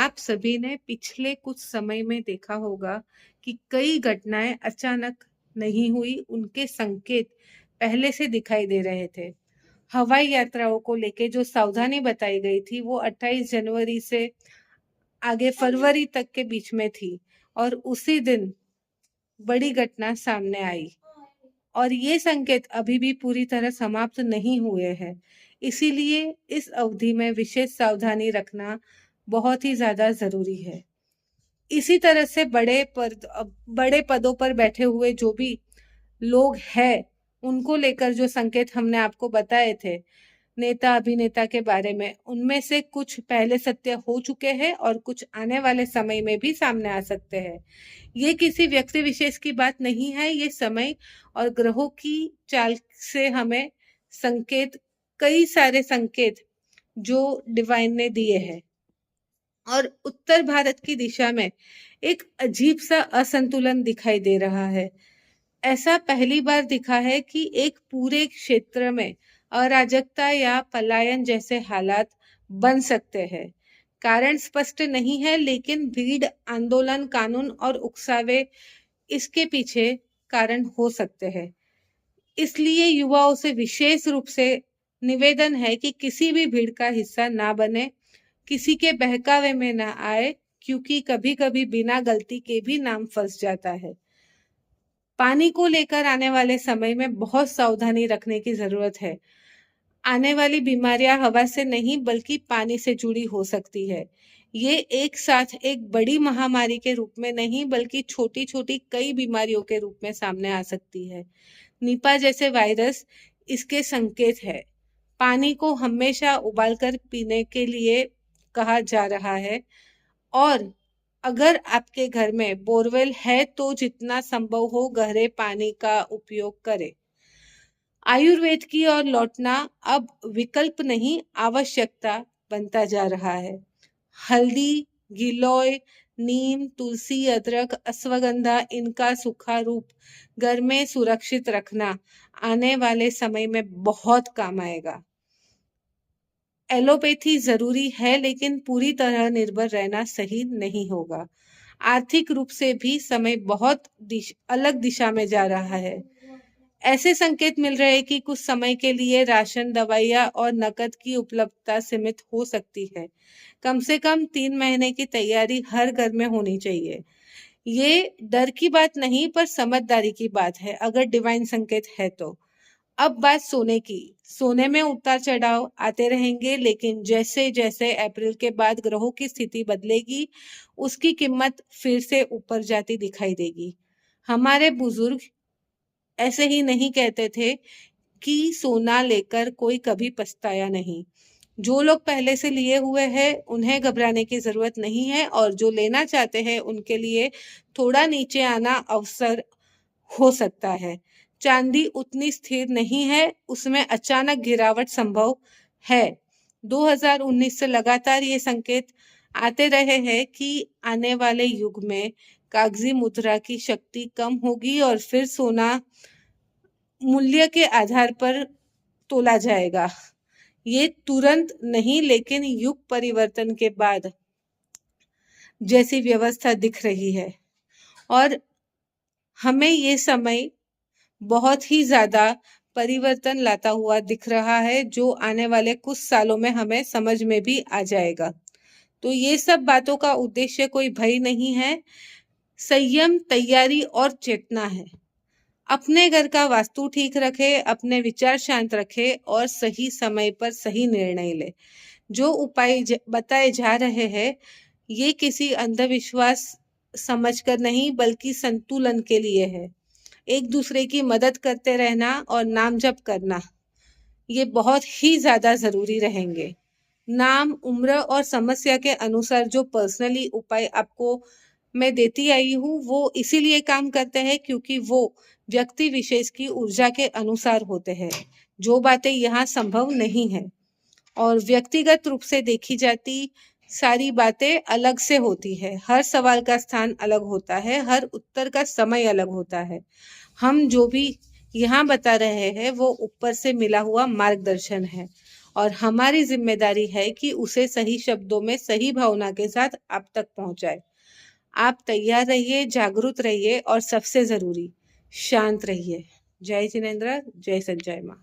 आप सभी ने पिछले कुछ समय में देखा होगा कि कई घटनाएं अचानक नहीं हुई, उनके संकेत पहले से दिखाई दे रहे थे। हवाई यात्राओं को लेके जो सावधानी बताई गई थी वो 28 जनवरी से आगे फरवरी तक के बीच में थी और उसी दिन बड़ी घटना सामने आई और ये संकेत अभी भी पूरी तरह समाप्त नहीं हुए हैं। इसीलिए इस अवधि में विशेष सावधानी रखना बहुत ही ज्यादा जरूरी है। इसी तरह से बड़े पदों पर बैठे हुए जो भी लोग हैं, उनको लेकर जो संकेत हमने आपको बताए थे नेता अभिनेता के बारे में, उनमें से कुछ पहले सत्य हो चुके हैं और कुछ आने वाले समय में भी सामने आ सकते हैं। ये किसी व्यक्ति विशेष की बात नहीं है, ये समय और ग्रहों की चाल से हमें संकेत, कई सारे संकेत जो डिवाइन ने दिए हैं। और उत्तर भारत की दिशा में एक अजीब सा असंतुलन दिखाई दे रहा है। ऐसा पहली बार दिखा है कि एक पूरे क्षेत्र में अराजकता या पलायन जैसे हालात बन सकते हैं। कारण स्पष्ट नहीं है, लेकिन भीड़, आंदोलन, कानून और उकसावे इसके पीछे कारण हो सकते हैं। इसलिए युवाओं से विशेष रूप से निवेदन है कि किसी भी भीड़ का हिस्सा ना बने, किसी के बहकावे में ना आए, क्योंकि कभी कभी बिना गलती के भी नाम फंस जाता है। पानी को लेकर आने वाले समय में बहुत सावधानी रखने की जरूरत है। आने वाली बीमारियां हवा से नहीं बल्कि पानी से जुड़ी हो सकती है। ये एक साथ एक बड़ी महामारी के रूप में नहीं बल्कि छोटी छोटी कई बीमारियों के रूप में सामने आ सकती है। निपा जैसे वायरस इसके संकेत है। पानी को हमेशा उबालकर पीने के लिए कहा जा रहा है और अगर आपके घर में बोरवेल है तो जितना संभव हो गहरे पानी का उपयोग करें। आयुर्वेद की ओर लौटना अब विकल्प नहीं, आवश्यकता बनता जा रहा है। हल्दी, गिलोय, नीम, तुलसी, अदरक, अश्वगंधा, इनका सूखा रूप घर में सुरक्षित रखना आने वाले समय में बहुत काम आएगा। एलोपैथी जरूरी है, लेकिन पूरी तरह निर्भर रहना सही नहीं होगा। आर्थिक रूप से भी समय बहुत अलग दिशा में जा रहा है। ऐसे संकेत मिल रहे हैं कि कुछ समय के लिए राशन, दवाइयाँ और नकद की उपलब्धता सीमित हो सकती है। कम से कम 3 महीने की तैयारी हर घर में होनी चाहिए। ये डर की बात नहीं पर समझदारी की बात है, अगर डिवाइन संकेत है तो। अब बात सोने की। सोने में उतार चढ़ाव आते रहेंगे, लेकिन जैसे जैसे अप्रैल के बाद ग्रहों की स्थिति बदलेगी, उसकी कीमत फिर से ऊपर जाती दिखाई देगी। हमारे बुजुर्ग ऐसे ही नहीं कहते थे कि सोना लेकर कोई कभी पछताया नहीं। जो लोग पहले से लिए हुए हैं उन्हें घबराने की जरूरत नहीं है, और जो लेना चाहते हैं उनके लिए थोड़ा नीचे आना अवसर हो सकता है। चांदी उतनी स्थिर नहीं है, उसमें अचानक गिरावट संभव है। 2019 से लगातार ये संकेत आते रहे हैं कि आने वाले युग में कागजी मुद्रा की शक्ति कम होगी और फिर सोना मूल्य के आधार पर तोला जाएगा। ये तुरंत नहीं, लेकिन युग परिवर्तन के बाद जैसी व्यवस्था दिख रही है और हमें ये समय बहुत ही ज्यादा परिवर्तन लाता हुआ दिख रहा है, जो आने वाले कुछ सालों में हमें समझ में भी आ जाएगा। तो ये सब बातों का उद्देश्य कोई भय नहीं है, संयम, तैयारी और चेतना है। अपने घर का वास्तु ठीक रखे, अपने विचार शांत रखे और सही समय पर सही निर्णय ले। जो उपाय बताए जा रहे हैं ये किसी अंधविश्वास समझकर नहीं बल्कि संतुलन के लिए है। एक दूसरे की मदद करते रहना और नाम जप करना ये बहुत ही ज्यादा जरूरी रहेंगे। नाम, उम्र और समस्या के अनुसार जो पर्सनली उपाय आपको मैं देती आई हूँ वो इसीलिए काम करते हैं क्योंकि वो व्यक्ति विशेष की ऊर्जा के अनुसार होते हैं। जो बातें यहाँ संभव नहीं है और व्यक्तिगत रूप से देखी जाती सारी बातें अलग से होती है। हर सवाल का स्थान अलग होता है, हर उत्तर का समय अलग होता है। हम जो भी यहाँ बता रहे हैं वो ऊपर से मिला हुआ मार्गदर्शन है और हमारी जिम्मेदारी है कि उसे सही शब्दों में सही भावना के साथ आप तक पहुंचाए। आप तैयार रहिए, जागरूक रहिए और सबसे जरूरी शांत रहिए। जय जिनेंद्र, जय संजय माँ।